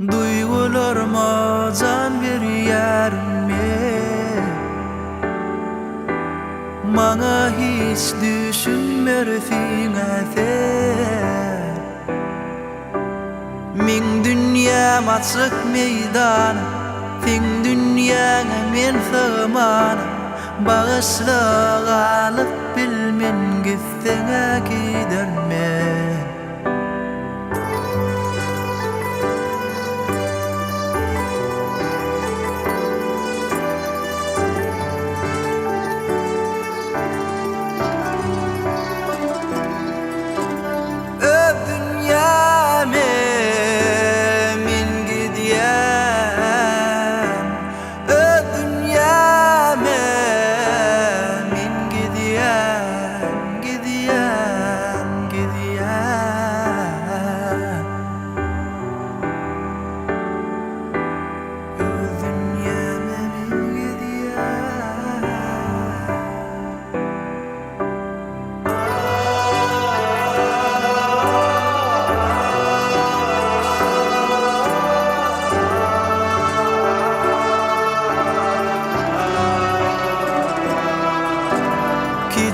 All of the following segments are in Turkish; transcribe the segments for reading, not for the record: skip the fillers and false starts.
Duygularıma can verýärmi? Maňa hiç düşünmersiň äser. Min dünýäm açyk meýdan, sen dünýäňe men sığmanam. Bağışla galyp bilmen gitseňe gidermen.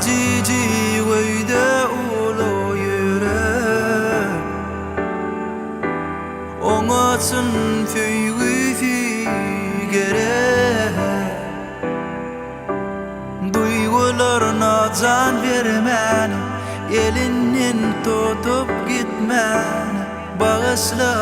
Cici weyde ulu yürek, oňa çyn söýgüsi gerek. Duýgularyna can bermän, elinden tutup gitmän. Bağışla